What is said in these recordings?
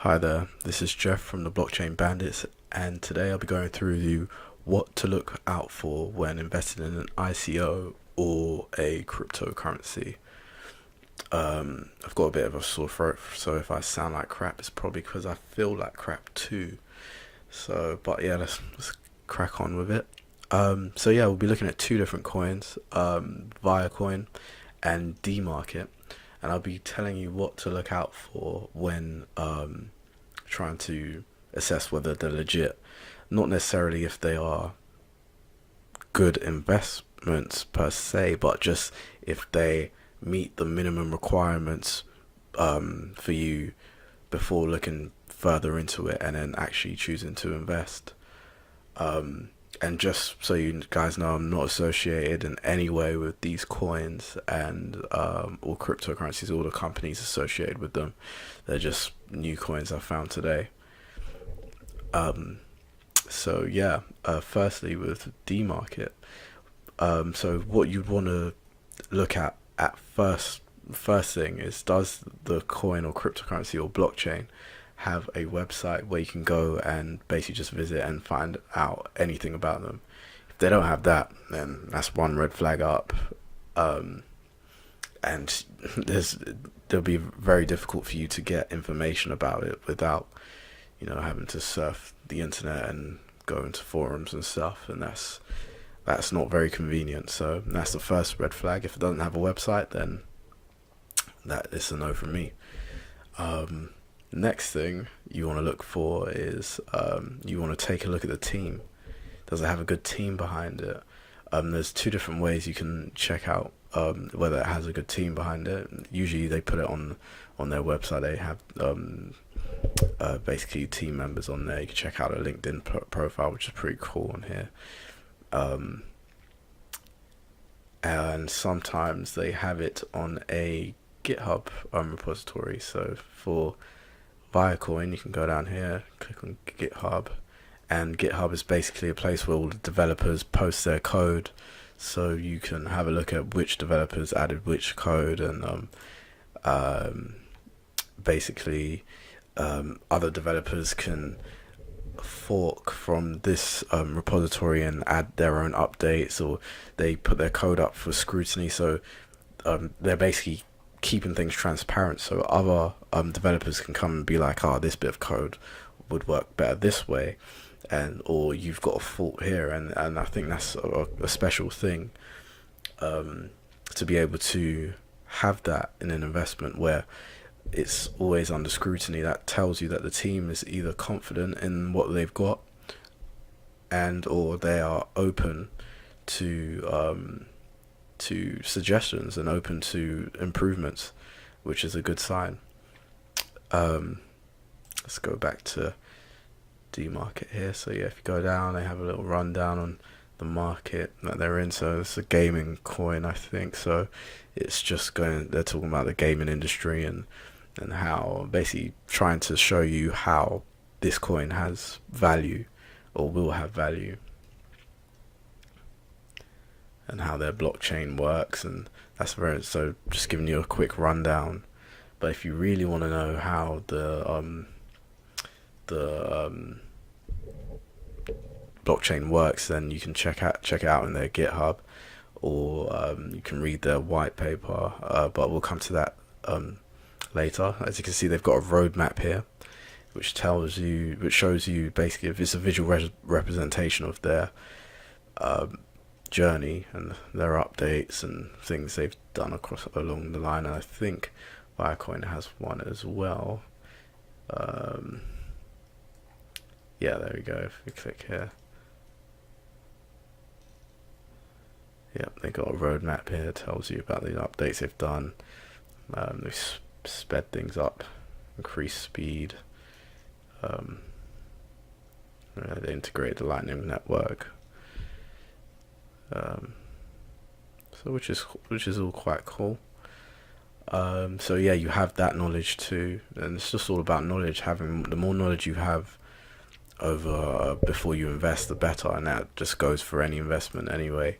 Hi there, this is Jeff from the Blockchain Bandits, and today I'll be going through what to look out for when investing in an ICO or a cryptocurrency. I've got a bit of a sore throat, so if I sound like crap, it's probably because I feel like crap too. But yeah, let's crack on with it. We'll be looking at two different coins, Viacoin and DMarket, and I'll be telling you what to look out for when trying to assess whether they're legit. Not necessarily if they are good investments per se, but just if they meet the minimum requirements for you before looking further into it and then actually choosing to invest. And just so you guys know, I'm not associated in any way with these coins and or cryptocurrencies, all the companies associated with them. They're just new coins I found today. Firstly with DMarket, so what you'd want to look at first thing is, does the coin or cryptocurrency or blockchain have a website where you can go and basically just visit and find out anything about them? If they don't have that, then that's one red flag up. And there'll be very difficult for you to get information about it without, having to surf the internet and go into forums and stuff, and that's not very convenient. So that's the first red flag. If it doesn't have a website, then that is a no from me. Next thing you want to look for is you want to take a look at the team. Does it have a good team behind it? There's two different ways you can check out whether it has a good team behind it. Usually they put it on their website. They have basically team members on there. You can check out a LinkedIn profile, which is pretty cool on here. And sometimes they have it on a GitHub repository. So for Viacoin, you can go down here, click on GitHub, and GitHub is basically a place where all the developers post their code, so you can have a look at which developers added which code, and other developers can fork from this repository and add their own updates, or they put their code up for scrutiny. So they're basically keeping things transparent, so other developers can come and be like, this bit of code would work better this way, or you've got a fault here, and I think that's a special thing, to be able to have that in an investment where it's always under scrutiny. That tells you that the team is either confident in what they've got, and or they are open to suggestions and open to improvements, which is a good sign. Let's go back to DMarket here. So yeah, if you go down, they have a little rundown on the market that they're in. So it's a gaming coin, I think. So it's just they're talking about the gaming industry and how, basically trying to show you how this coin has value or will have value, and how their blockchain works, and so just giving you a quick rundown. But if you really want to know how the blockchain works, then you can check it out in their GitHub, or you can read their white paper. But we'll come to that later. As you can see, they've got a roadmap here, which shows you basically, if it's a visual representation of their journey and their updates and things they've done along the line. And I think Viacoin has one as well. There we go. If we click here, they got a roadmap here. It tells you about the updates they've done. They've sped things up, increased speed. They integrated the Lightning Network. Which is all quite cool. You have that knowledge too, and it's just all about knowledge. The more knowledge you have over before you invest, the better, and that just goes for any investment anyway.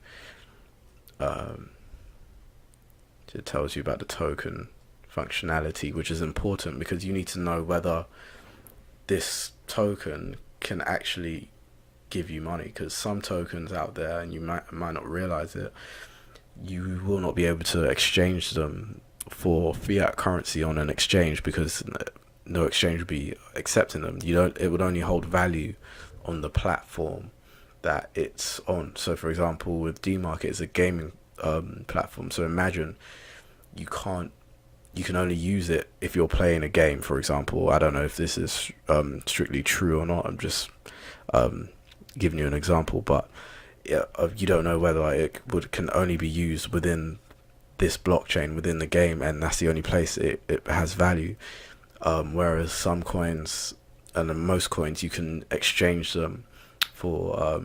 It tells you about the token functionality, which is important because you need to know whether this token can actually give you money, because some tokens out there, and you might not realize it, you will not be able to exchange them for fiat currency on an exchange, because no exchange would be accepting them. It would only hold value on the platform that it's on. So for example, with DMarket, it's a gaming platform. So imagine you can only use it if you're playing a game, for example. I don't know if this is strictly true or not. I'm just giving you an example, but yeah, you don't know whether it can only be used within this blockchain, within the game, and that's the only place it has value. Whereas some coins, and most coins, you can exchange them for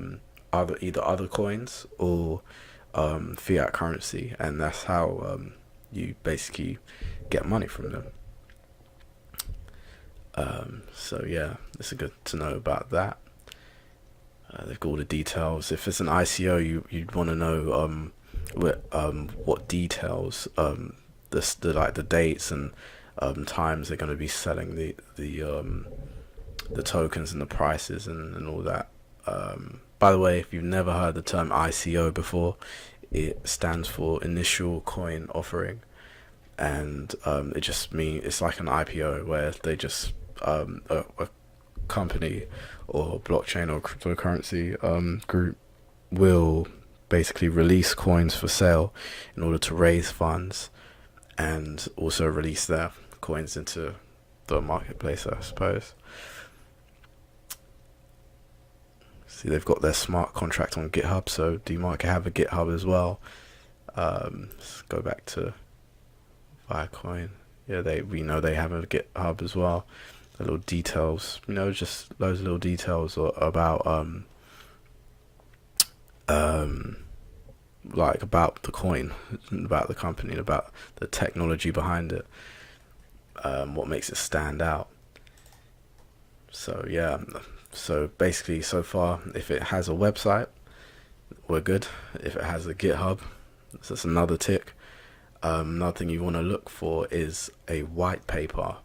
either other coins or fiat currency, and that's how you basically get money from them. So yeah, it's good to know about that. They've got all the details. If it's an ICO, you'd want to know what details, the dates and times they're going to be selling the tokens and the prices and all that. By the way, if you've never heard the term ICO before, it stands for initial coin offering, and it just means it's like an IPO, where they just a company or blockchain or cryptocurrency group will basically release coins for sale in order to raise funds, and also release their coins into the marketplace, I suppose. See, they've got their smart contract on GitHub, so DMarket have a GitHub as well. Let's go back to Filecoin. Yeah, we know they have a GitHub as well. The little details, just loads of little details about like about the coin, about the company, about the technology behind it, what makes it stand out. So yeah, so basically, so far, if it has a website, we're good. If it has a GitHub, that's another tick. Another thing you want to look for is a white paper,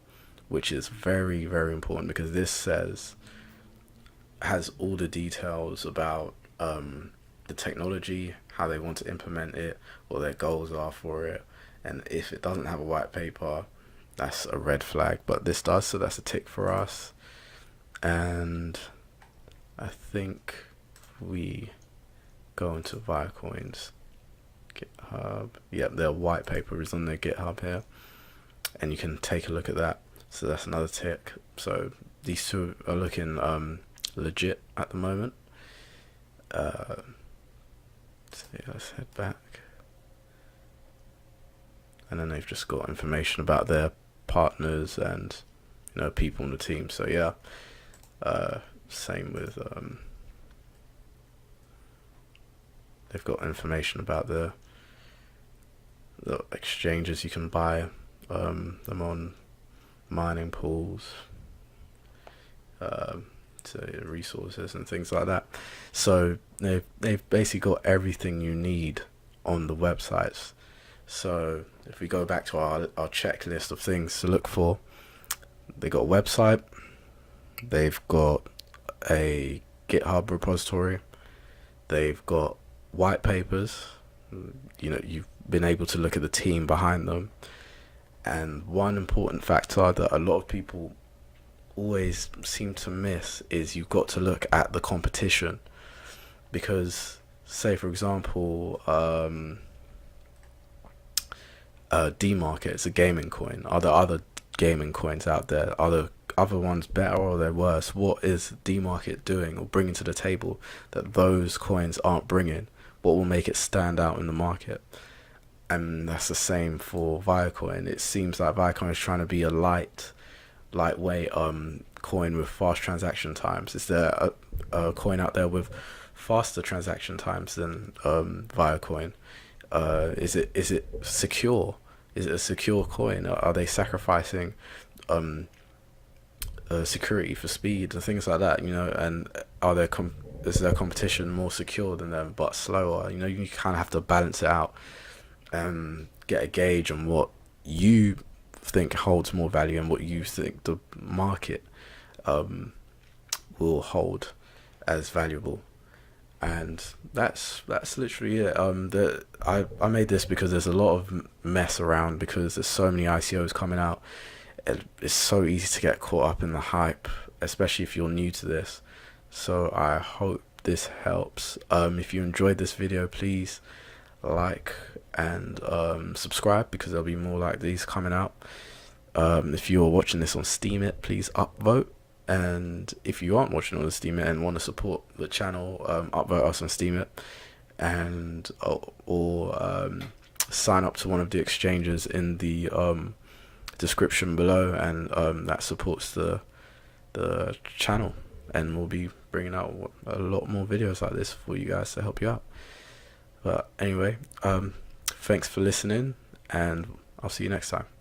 which is very, very important, because this has all the details about the technology, how they want to implement it, what their goals are for it. And if it doesn't have a white paper, that's a red flag. But this does, so that's a tick for us. And I think we go into Viacoin's GitHub. Yep, their white paper is on their GitHub here, and you can take a look at that. So that's another tick. So these two are looking legit at the moment. So yeah, let's head back. And then they've just got information about their partners and people on the team. So yeah, same with they've got information about the exchanges you can buy them on, mining pools, to resources and things like that. So they've basically got everything you need on the websites. So if we go back to our checklist of things to look for, they got a website, they've got a GitHub repository, they've got white papers, you've been able to look at the team behind them. And one important factor that a lot of people always seem to miss is you've got to look at the competition. Because say for example, DMarket, it's a gaming coin. Are there other gaming coins out there? Are the other ones better or they're worse? What is DMarket doing or bringing to the table that those coins aren't bringing? What will make it stand out in the market? And that's the same for Viacoin. It seems like Viacoin is trying to be a lightweight coin with fast transaction times. Is there a coin out there with faster transaction times than Viacoin? Is it secure? Is it a secure coin? Are they sacrificing security for speed and things like that? And are there is their competition more secure than them but slower? You kind of have to balance it out and get a gauge on what you think holds more value and what you think the market will hold as valuable. And that's literally it. I made this because there's a lot of mess around, because there's so many ICOs coming out. It's so easy to get caught up in the hype, especially if you're new to this. So I hope this helps. If you enjoyed this video, please like and subscribe, because there'll be more like these coming out. If you're watching this on Steemit, please upvote. And if you aren't watching on Steemit and want to support the channel, upvote us on Steemit, and or sign up to one of the exchanges in the description below, and that supports the channel, and we'll be bringing out a lot more videos like this for you guys to help you out. But anyway, thanks for listening, and I'll see you next time.